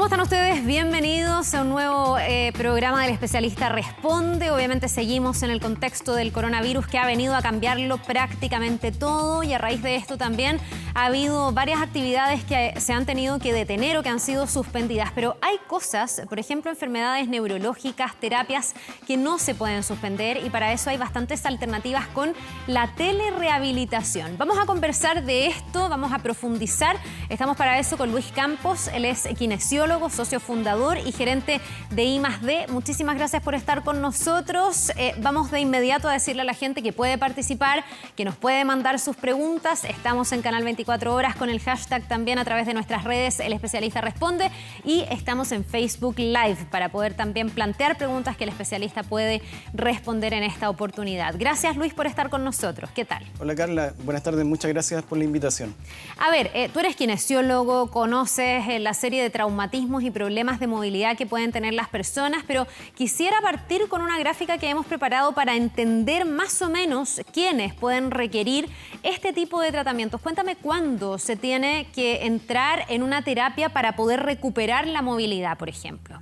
están ustedes? Bienvenidos a un nuevo programa del especialista Responde. Obviamente seguimos en el contexto del coronavirus que ha venido a cambiarlo prácticamente todo, y a raíz de esto también ha habido varias actividades que se han tenido que detener o que han sido suspendidas. Pero hay cosas, por ejemplo, enfermedades neurológicas, terapias que no se pueden suspender, y para eso hay bastantes alternativas con la telerehabilitación. Vamos a conversar de esto, vamos a profundizar. Estamos para eso con Luis Campos. Él es kinesiólogo, socio fundador y gerente de I+D. Muchísimas gracias por estar con nosotros. Vamos de inmediato a decirle a la gente que puede participar, que nos puede mandar sus preguntas. Estamos en Canal 24 Horas con el hashtag también a través de nuestras redes El Especialista Responde, y estamos en Facebook Live para poder también plantear preguntas que el especialista puede responder en esta oportunidad. Gracias, Luis, por estar con nosotros. ¿Qué tal? Hola, Carla. Buenas tardes. Muchas gracias por la invitación. A ver, tú eres kinesiólogo, conoces la serie de traumatismos y problemas de movilidad que pueden tener las personas, pero quisiera partir con una gráfica que hemos preparado para entender más o menos quiénes pueden requerir este tipo de tratamientos. Cuéntame cuándo se tiene que entrar en una terapia para poder recuperar la movilidad, por ejemplo.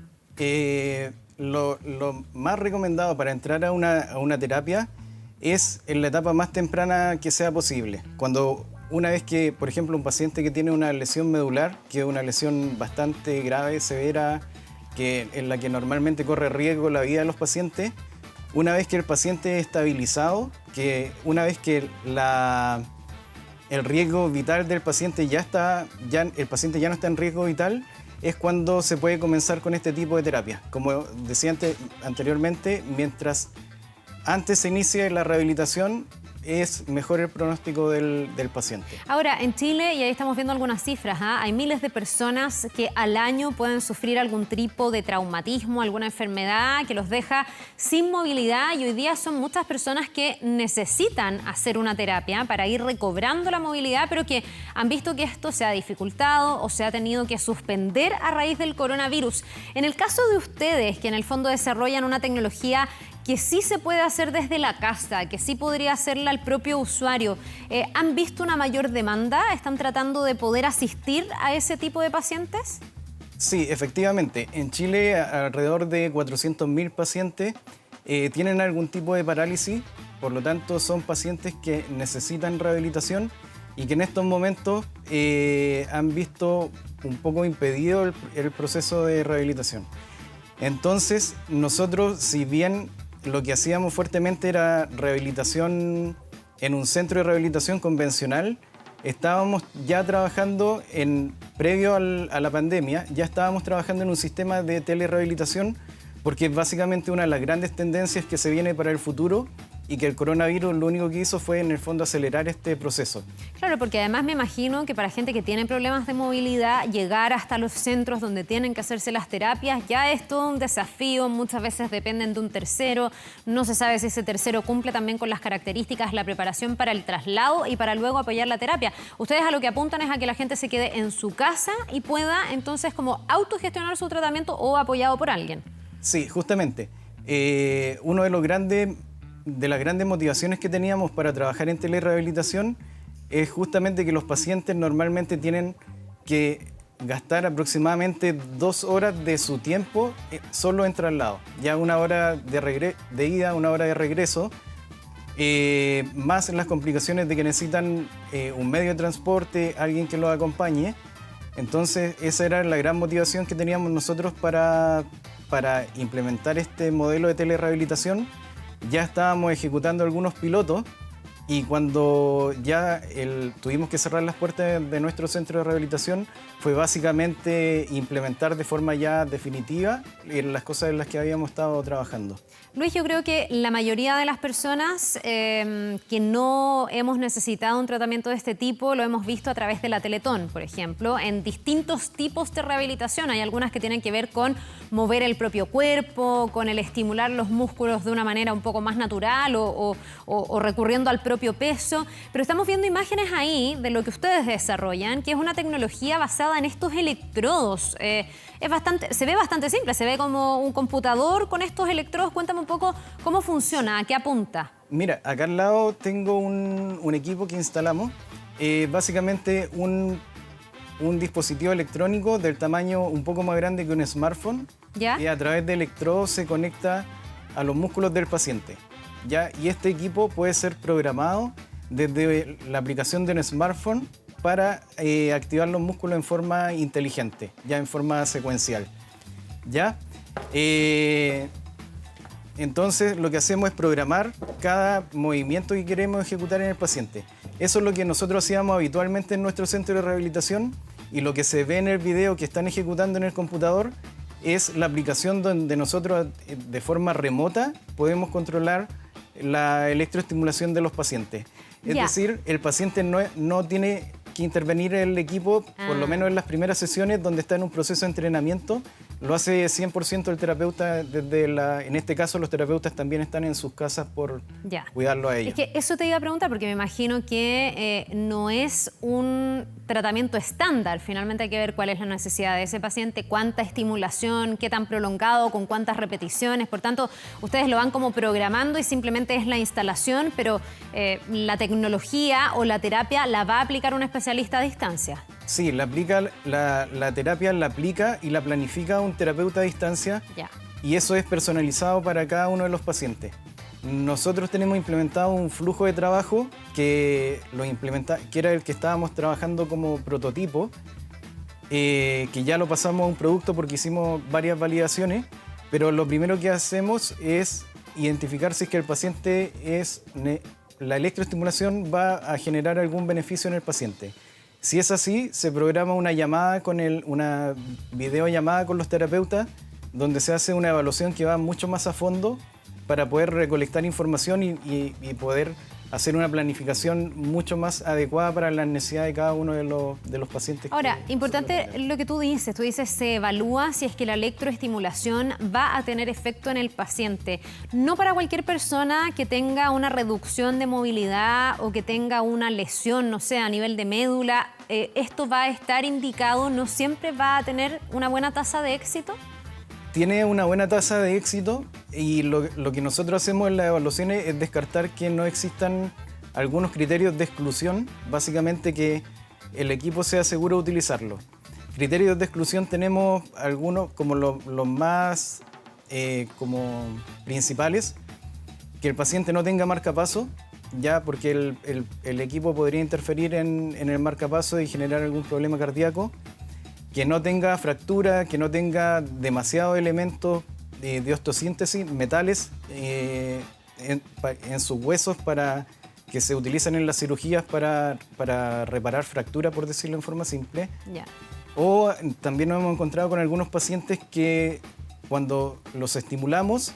Lo más recomendado para entrar a una terapia es en la etapa más temprana que sea posible. Una vez que, por ejemplo, un paciente que tiene una lesión medular, que es una lesión bastante grave, severa, en la que normalmente corre riesgo la vida de los pacientes, una vez que el paciente es estabilizado, que una vez que el riesgo vital del paciente el paciente ya no está en riesgo vital, es cuando se puede comenzar con este tipo de terapia. Como decía anteriormente, mientras antes se inicie la rehabilitación, es mejor el pronóstico del paciente. Ahora, en Chile, y ahí estamos viendo algunas cifras, hay miles de personas que al año pueden sufrir algún tipo de traumatismo, alguna enfermedad que los deja sin movilidad, y hoy día son muchas personas que necesitan hacer una terapia para ir recobrando la movilidad, pero que han visto que esto se ha dificultado o se ha tenido que suspender a raíz del coronavirus. En el caso de ustedes, que en el fondo desarrollan una tecnología que sí se puede hacer desde la casa, que sí podría hacerla el propio usuario, ¿han visto una mayor demanda? ¿Están tratando de poder asistir a ese tipo de pacientes? Sí, efectivamente. En Chile, alrededor de 400.000 pacientes tienen algún tipo de parálisis, por lo tanto son pacientes que necesitan rehabilitación y que en estos momentos han visto un poco impedido el proceso de rehabilitación. Entonces, nosotros, si bien lo que hacíamos fuertemente era rehabilitación en un centro de rehabilitación convencional, estábamos ya trabajando previo a la pandemia, ya estábamos trabajando en un sistema de telerehabilitación, porque es básicamente una de las grandes tendencias que se viene para el futuro, y que el coronavirus lo único que hizo fue, en el fondo, acelerar este proceso. Claro, porque además me imagino que para gente que tiene problemas de movilidad, llegar hasta los centros donde tienen que hacerse las terapias ya es todo un desafío. Muchas veces dependen de un tercero. No se sabe si ese tercero cumple también con las características, la preparación para el traslado y para luego apoyar la terapia. Ustedes a lo que apuntan es a que la gente se quede en su casa y pueda entonces como autogestionar su tratamiento o apoyado por alguien. Sí, justamente. Uno de las grandes motivaciones que teníamos para trabajar en telerehabilitación es justamente que los pacientes normalmente tienen que gastar aproximadamente 2 horas de su tiempo solo en traslado. Ya 1 hora de ida, 1 hora de regreso, más las complicaciones de que necesitan un medio de transporte, alguien que los acompañe. Entonces, esa era la gran motivación que teníamos nosotros para implementar este modelo de telerehabilitación. Ya estábamos ejecutando algunos pilotos, y cuando ya tuvimos que cerrar las puertas de nuestro centro de rehabilitación, fue básicamente implementar de forma ya definitiva las cosas en las que habíamos estado trabajando. Luis, yo creo que la mayoría de las personas que no hemos necesitado un tratamiento de este tipo lo hemos visto a través de la Teletón, por ejemplo, en distintos tipos de rehabilitación. Hay algunas que tienen que ver con mover el propio cuerpo, con el estimular los músculos de una manera un poco más natural o recurriendo al propio peso. Pero estamos viendo imágenes ahí de lo que ustedes desarrollan, que es una tecnología basada en estos electrodos. Se ve bastante simple, se ve como un computador con estos electrodos. Cuéntame un poco cómo funciona, a qué apunta. Mira, acá al lado tengo un equipo que instalamos, básicamente un dispositivo electrónico del tamaño un poco más grande que un smartphone, ¿Ya? y a través de electrodos se conecta a los músculos del paciente, ¿ya? Y este equipo puede ser programado desde la aplicación de un smartphone para activar los músculos en forma inteligente, ya en forma secuencial, ¿ya? Entonces lo que hacemos es programar cada movimiento que queremos ejecutar en el paciente. Eso es lo que nosotros hacíamos habitualmente en nuestro centro de rehabilitación, y lo que se ve en el video que están ejecutando en el computador es la aplicación donde nosotros de forma remota podemos controlar la electroestimulación de los pacientes. Es decir, el paciente no tiene que intervenir en el equipo, por lo menos en las primeras sesiones donde está en un proceso de entrenamiento. Lo hace 100% el terapeuta. En este caso, los terapeutas también están en sus casas por cuidarlo a ellos. Es que eso te iba a preguntar, porque me imagino que no es un tratamiento estándar. Finalmente hay que ver cuál es la necesidad de ese paciente, cuánta estimulación, qué tan prolongado, con cuántas repeticiones. Por tanto, ustedes lo van como programando y simplemente es la instalación, pero la tecnología o la terapia la va a aplicar un especialista a distancia. Sí, la terapia la aplica y la planifica un terapeuta a distancia, y eso es personalizado para cada uno de los pacientes. Nosotros tenemos implementado un flujo de trabajo que era el que estábamos trabajando como prototipo, que ya lo pasamos a un producto porque hicimos varias validaciones, pero lo primero que hacemos es identificar si es que el paciente la electroestimulación va a generar algún beneficio en el paciente. Si es así, se programa una videollamada con los terapeutas, donde se hace una evaluación que va mucho más a fondo para poder recolectar información y poder hacer una planificación mucho más adecuada para las necesidades de cada uno de los pacientes. Ahora, importante lo que tú dices, se evalúa si es que la electroestimulación va a tener efecto en el paciente. No para cualquier persona que tenga una reducción de movilidad o que tenga una lesión, no sé, a nivel de médula, esto va a estar indicado, ¿no siempre va a tener una buena tasa de éxito? Tiene una buena tasa de éxito, y lo que nosotros hacemos en las evaluaciones es descartar que no existan algunos criterios de exclusión, básicamente que el equipo sea seguro de utilizarlo. Criterios de exclusión tenemos algunos como los más como principales: que el paciente no tenga marcapaso, ya porque el equipo podría interferir en el marcapaso y generar algún problema cardíaco; que no tenga fractura, que no tenga demasiados elementos de osteosíntesis, metales en sus huesos que se utilizan en las cirugías para reparar fractura, por decirlo en forma simple. O también nos hemos encontrado con algunos pacientes que cuando los estimulamos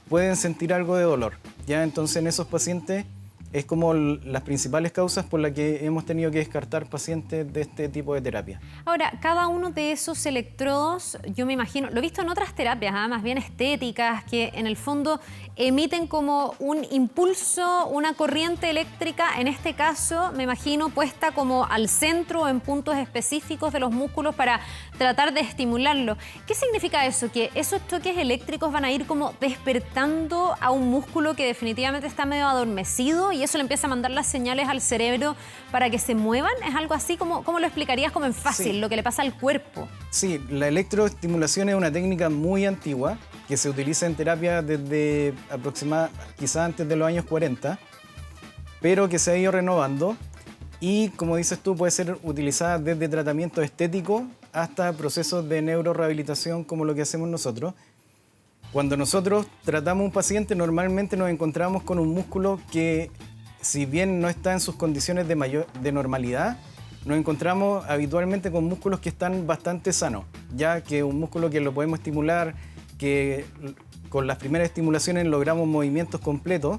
pueden sentir algo de dolor. ¿Ya? Entonces en esos pacientes es como las principales causas por las que hemos tenido que descartar pacientes de este tipo de terapia. Ahora, cada uno de esos electrodos, yo me imagino, lo he visto en otras terapias, más bien estéticas, que en el fondo emiten como un impulso, una corriente eléctrica, en este caso, me imagino, puesta como al centro o en puntos específicos de los músculos para tratar de estimularlo. ¿Qué significa eso? ¿Que esos toques eléctricos van a ir como despertando a un músculo que definitivamente está medio adormecido y eso le empieza a mandar las señales al cerebro para que se muevan? ¿Es algo así? ¿Cómo lo explicarías como en fácil, lo que le pasa al cuerpo? Sí, la electroestimulación es una técnica muy antigua que se utiliza en terapia desde quizás antes de los años 40, pero que se ha ido renovando y, como dices tú, puede ser utilizada desde tratamientos estéticos hasta procesos de neurorehabilitación como lo que hacemos nosotros. Cuando nosotros tratamos a un paciente, normalmente nos encontramos con un músculo que, si bien no está en sus condiciones de normalidad, nos encontramos habitualmente con músculos que están bastante sanos, ya que un músculo que lo podemos estimular, que con las primeras estimulaciones logramos movimientos completos.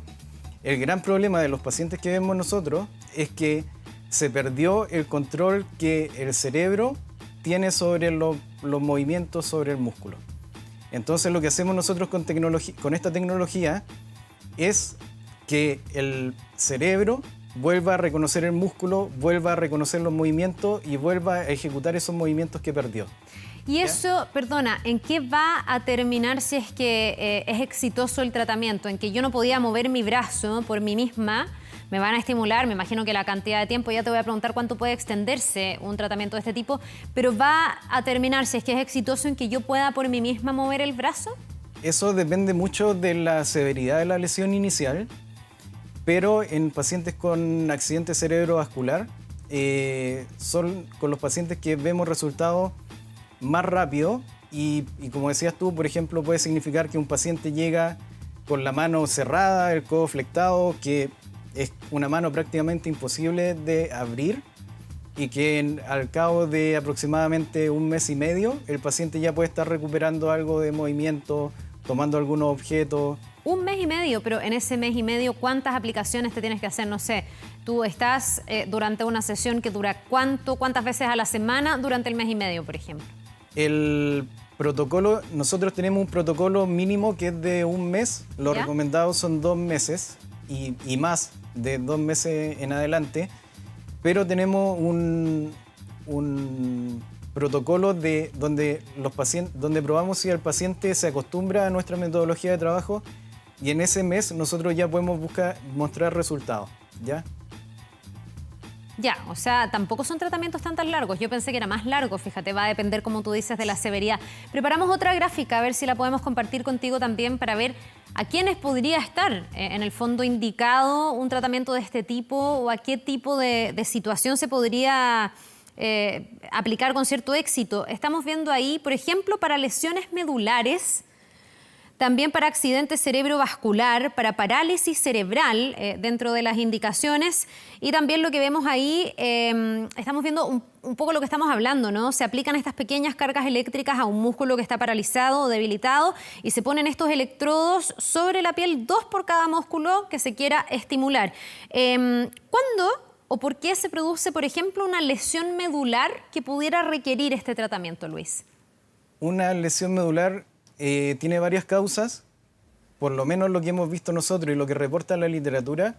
El gran problema de los pacientes que vemos nosotros es que se perdió el control que el cerebro tiene sobre los movimientos sobre el músculo. Entonces lo que hacemos nosotros con esta tecnología es que el cerebro vuelva a reconocer el músculo, vuelva a reconocer los movimientos y vuelva a ejecutar esos movimientos que perdió. Y eso, perdona, ¿en qué va a terminar si es que es exitoso el tratamiento? En que yo no podía mover mi brazo por mí misma, me van a estimular, me imagino que la cantidad de tiempo, ya te voy a preguntar cuánto puede extenderse un tratamiento de este tipo, pero va a terminar, si es que es exitoso, en que yo pueda por mí misma mover el brazo. Eso depende mucho de la severidad de la lesión inicial, pero en pacientes con accidente cerebrovascular son con los pacientes que vemos resultados más rápido y como decías tú, por ejemplo, puede significar que un paciente llega con la mano cerrada, el codo flectado, que es una mano prácticamente imposible de abrir y que al cabo de aproximadamente un mes y medio el paciente ya puede estar recuperando algo de movimiento, tomando algunos objetos. Un mes y medio, pero en ese mes y medio, ¿cuántas aplicaciones te tienes que hacer? No sé, tú estás durante una sesión que dura ¿cuántas veces a la semana durante el mes y medio, por ejemplo? El protocolo, nosotros tenemos un protocolo mínimo que es de un mes, lo recomendado son 2 meses y más de 2 meses en adelante, pero tenemos un protocolo donde probamos si el paciente se acostumbra a nuestra metodología de trabajo y en ese mes nosotros ya podemos mostrar resultados, ¿ya? Ya, o sea, tampoco son tratamientos tan largos. Yo pensé que era más largo, fíjate, va a depender, como tú dices, de la severidad. Preparamos otra gráfica, a ver si la podemos compartir contigo también para ver a quiénes podría estar en el fondo indicado un tratamiento de este tipo o a qué tipo de situación se podría aplicar con cierto éxito. Estamos viendo ahí, por ejemplo, para lesiones medulares, también para accidente cerebrovascular, para parálisis cerebral dentro de las indicaciones y también lo que vemos ahí, estamos viendo un poco lo que estamos hablando, ¿no? Se aplican estas pequeñas cargas eléctricas a un músculo que está paralizado o debilitado y se ponen estos electrodos sobre la piel, 2 por cada músculo que se quiera estimular. ¿Cuándo o por qué se produce, por ejemplo, una lesión medular que pudiera requerir este tratamiento, Luis? Una lesión medular tiene varias causas, por lo menos lo que hemos visto nosotros y lo que reporta la literatura,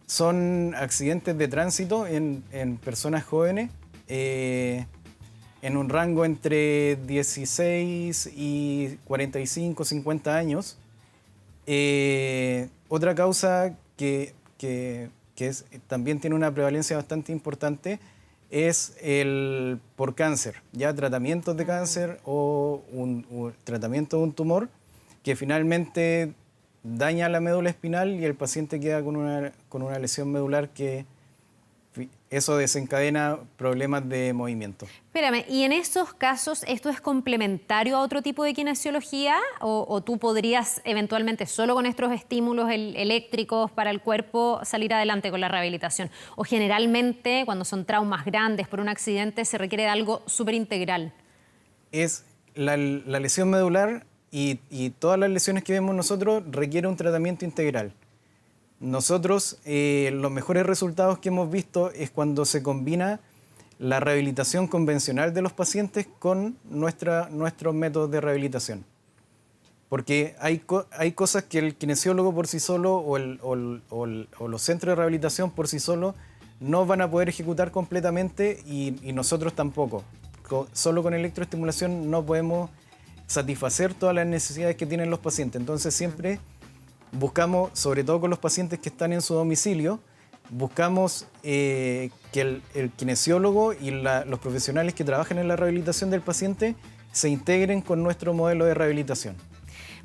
son accidentes de tránsito en personas jóvenes, en un rango entre 16 y 45, 50 años. Otra causa que también tiene una prevalencia bastante importante es por cáncer, ya tratamientos de cáncer o un tratamiento de un tumor que finalmente daña la médula espinal y el paciente queda con una lesión medular que eso desencadena problemas de movimiento. Espérame, ¿y en esos casos esto es complementario a otro tipo de kinesiología o tú podrías eventualmente solo con estos estímulos eléctricos para el cuerpo salir adelante con la rehabilitación? ¿O generalmente cuando son traumas grandes por un accidente se requiere de algo súper integral? Es la lesión medular y todas las lesiones que vemos nosotros requiere un tratamiento integral. Nosotros, los mejores resultados que hemos visto es cuando se combina la rehabilitación convencional de los pacientes con nuestros métodos de rehabilitación. Porque hay cosas que el kinesiólogo por sí solo o los centros de rehabilitación por sí solo no van a poder ejecutar completamente y nosotros tampoco. Solo con electroestimulación no podemos satisfacer todas las necesidades que tienen los pacientes. Entonces siempre buscamos, sobre todo con los pacientes que están en su domicilio, buscamos que el kinesiólogo y los profesionales que trabajan en la rehabilitación del paciente se integren con nuestro modelo de rehabilitación.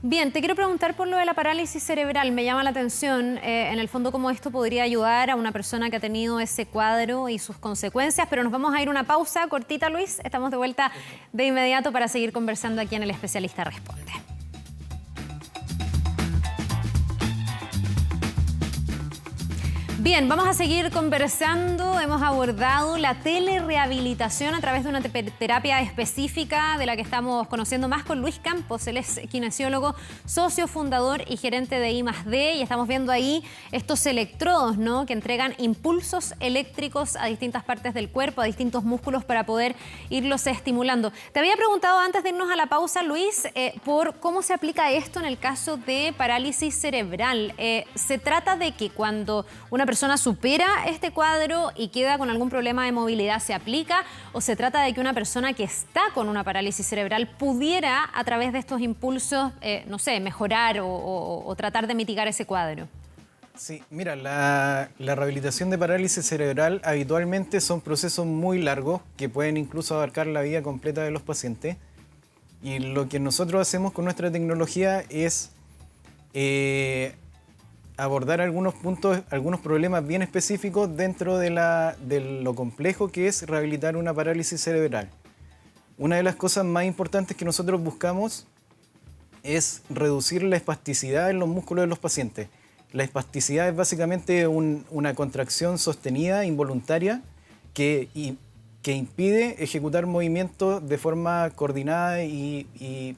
Bien, te quiero preguntar por lo de la parálisis cerebral. Me llama la atención, en el fondo, cómo esto podría ayudar a una persona que ha tenido ese cuadro y sus consecuencias, pero nos vamos a ir a una pausa cortita, Luis. Estamos de vuelta de inmediato para seguir conversando aquí en El Especialista Responde. Bien, vamos a seguir conversando. Hemos abordado la telerehabilitación a través de una terapia específica de la que estamos conociendo más con Luis Campos. Él es kinesiólogo, socio fundador y gerente de I+D. Y estamos viendo ahí estos electrodos, ¿no?, que entregan impulsos eléctricos a distintas partes del cuerpo, a distintos músculos para poder irlos estimulando. Te había preguntado antes de irnos a la pausa, Luis, por cómo se aplica esto en el caso de parálisis cerebral. Se trata de que cuando una persona supera este cuadro y queda con algún problema de movilidad, ¿se aplica? ¿O se trata de que una persona que está con una parálisis cerebral pudiera, a través de estos impulsos, no sé, mejorar o tratar de mitigar ese cuadro? Sí, mira, la rehabilitación de parálisis cerebral habitualmente son procesos muy largos que pueden incluso abarcar la vida completa de los pacientes. Y lo que nosotros hacemos con nuestra tecnología es abordar algunos puntos, algunos problemas bien específicos dentro de lo complejo que es rehabilitar una parálisis cerebral. Una de las cosas más importantes que nosotros buscamos es reducir la espasticidad en los músculos de los pacientes. La espasticidad es básicamente una contracción sostenida, involuntaria, que impide ejecutar movimientos de forma coordinada y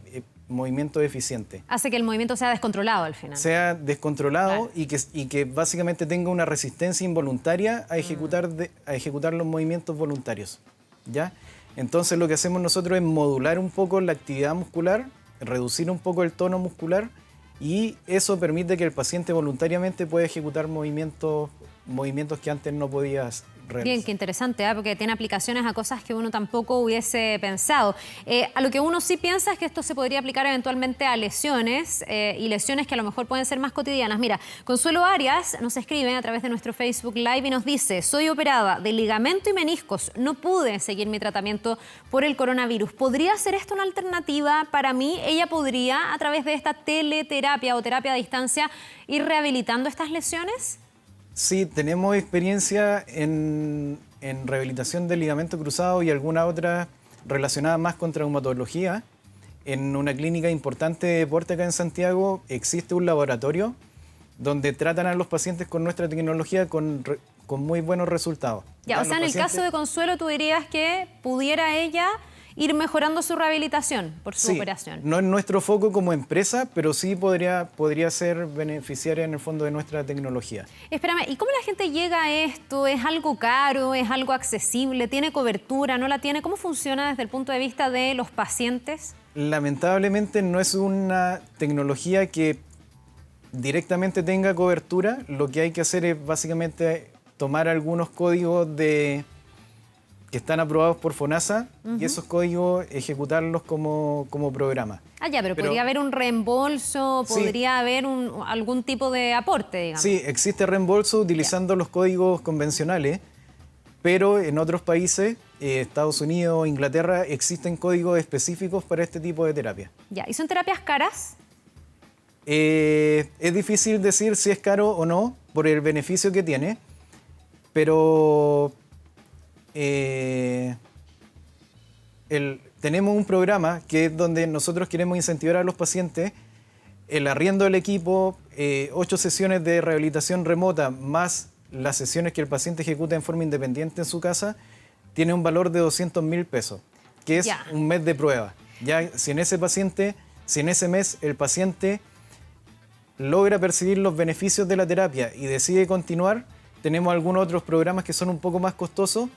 movimiento eficiente. Hace que el movimiento sea descontrolado al final. Sea descontrolado, claro. y que básicamente tenga una resistencia involuntaria a ejecutar los movimientos voluntarios, ¿ya? Entonces lo que hacemos nosotros es modular un poco la actividad muscular, reducir un poco el tono muscular, y eso permite que el paciente voluntariamente pueda ejecutar movimientos que antes no podía realizar. Bien, qué interesante, porque tiene aplicaciones a cosas que uno tampoco hubiese pensado. A lo que uno sí piensa es que esto se podría aplicar eventualmente a lesiones y lesiones que a lo mejor pueden ser más cotidianas. Mira, Consuelo Arias nos escribe a través de nuestro Facebook Live y nos dice: soy operada de ligamento y meniscos, no pude seguir mi tratamiento por el coronavirus. ¿Podría ser esto una alternativa para mí? ¿Ella podría, a través de esta teleterapia o terapia a distancia, ir rehabilitando estas lesiones? Sí, tenemos experiencia en rehabilitación del ligamento cruzado y alguna otra relacionada más con traumatología. En una clínica importante de deporte acá en Santiago existe un laboratorio donde tratan a los pacientes con nuestra tecnología con muy buenos resultados. Ya, o sea, en el caso de Consuelo, tú dirías que pudiera ella ir mejorando su rehabilitación por su operación. No es nuestro foco como empresa, pero sí podría ser beneficiaria en el fondo de nuestra tecnología. Espérame, ¿y cómo la gente llega a esto? ¿Es algo caro? ¿Es algo accesible? ¿Tiene cobertura? ¿No la tiene? ¿Cómo funciona desde el punto de vista de los pacientes? Lamentablemente no es una tecnología que directamente tenga cobertura. Lo que hay que hacer es básicamente tomar algunos códigos que están aprobados por FONASA y esos códigos ejecutarlos como programa. Ah, ya, pero podría haber un reembolso, podría haber algún tipo de aporte, digamos. Sí, existe reembolso utilizando los códigos convencionales, pero en otros países, Estados Unidos, Inglaterra, existen códigos específicos para este tipo de terapia. Ya, ¿y son terapias caras? Es difícil decir si es caro o no por el beneficio que tiene, pero tenemos un programa que es donde nosotros queremos incentivar a los pacientes el arriendo del equipo, 8 sesiones de rehabilitación remota más las sesiones que el paciente ejecuta en forma independiente en su casa, tiene un valor de 200.000 pesos, que es un mes de prueba. Ya, si en ese mes el paciente logra percibir los beneficios de la terapia y decide continuar, tenemos algunos otros programas que son un poco más costosos,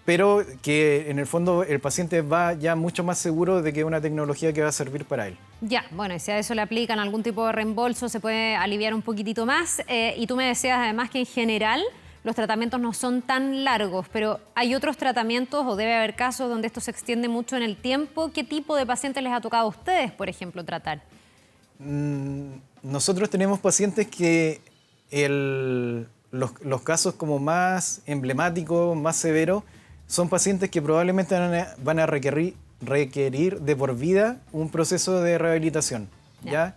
pero que en el fondo el paciente va ya mucho más seguro de que es una tecnología que va a servir para él. Ya, bueno, y si a eso le aplican algún tipo de reembolso, se puede aliviar un poquitito más. Y tú me decías además que en general los tratamientos no son tan largos, pero ¿hay otros tratamientos o debe haber casos donde esto se extiende mucho en el tiempo? ¿Qué tipo de pacientes les ha tocado a ustedes, por ejemplo, tratar? Nosotros tenemos pacientes que los casos como más emblemáticos, más severos, son pacientes que probablemente van a requerir de por vida un proceso de rehabilitación. ¿Ya?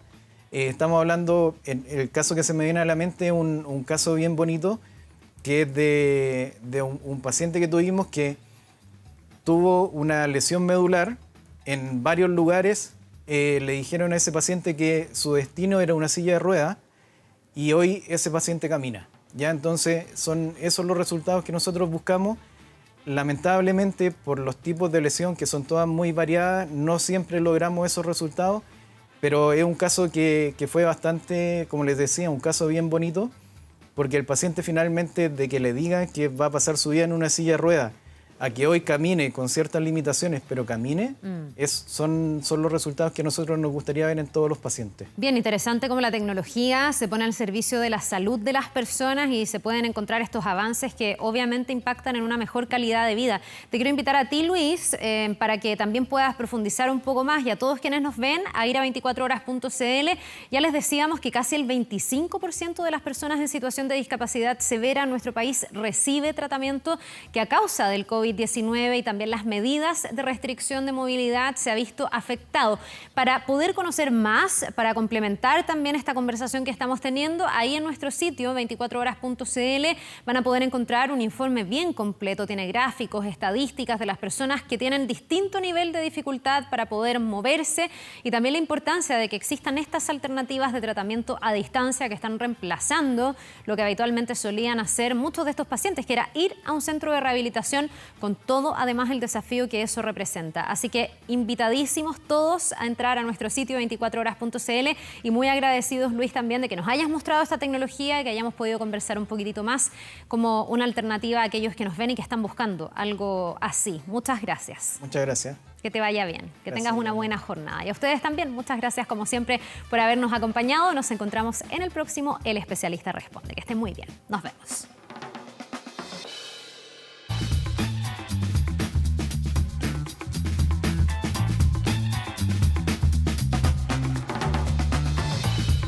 Estamos hablando, en el caso que se me viene a la mente, un caso bien bonito, que es de un paciente que tuvimos que tuvo una lesión medular en varios lugares. Le dijeron a ese paciente que su destino era una silla de ruedas y hoy ese paciente camina. ¿Ya? Entonces son esos los resultados que nosotros buscamos. Lamentablemente, por los tipos de lesión que son todas muy variadas, no siempre logramos esos resultados, pero es un caso que fue bastante, como les decía, un caso bien bonito, porque el paciente finalmente, de que le digan que va a pasar su vida en una silla de ruedas a que hoy camine con ciertas limitaciones, pero camine, son los resultados que a nosotros nos gustaría ver en todos los pacientes. Bien, interesante cómo la tecnología se pone al servicio de la salud de las personas y se pueden encontrar estos avances que obviamente impactan en una mejor calidad de vida. Te quiero invitar a ti, Luis, para que también puedas profundizar un poco más, y a todos quienes nos ven, a ir a 24horas.cl. Ya les decíamos que casi el 25% de las personas en situación de discapacidad severa en nuestro país recibe tratamiento, que a causa del COVID-19 y también las medidas de restricción de movilidad se ha visto afectado. Para poder conocer más, para complementar también esta conversación que estamos teniendo, ahí en nuestro sitio 24horas.cl van a poder encontrar un informe bien completo. Tiene gráficos, estadísticas de las personas que tienen distinto nivel de dificultad para poder moverse, y también la importancia de que existan estas alternativas de tratamiento a distancia que están reemplazando lo que habitualmente solían hacer muchos de estos pacientes, que era ir a un centro de rehabilitación, con todo además el desafío que eso representa. Así que invitadísimos todos a entrar a nuestro sitio 24horas.cl, y muy agradecidos, Luis, también de que nos hayas mostrado esta tecnología y que hayamos podido conversar un poquitito más como una alternativa a aquellos que nos ven y que están buscando algo así. Muchas gracias. Muchas gracias. Que te vaya bien, que Gracias. tengas una buena jornada. Y a ustedes también, muchas gracias como siempre por habernos acompañado. Nos encontramos en el próximo El Especialista Responde. Que estén muy bien. Nos vemos.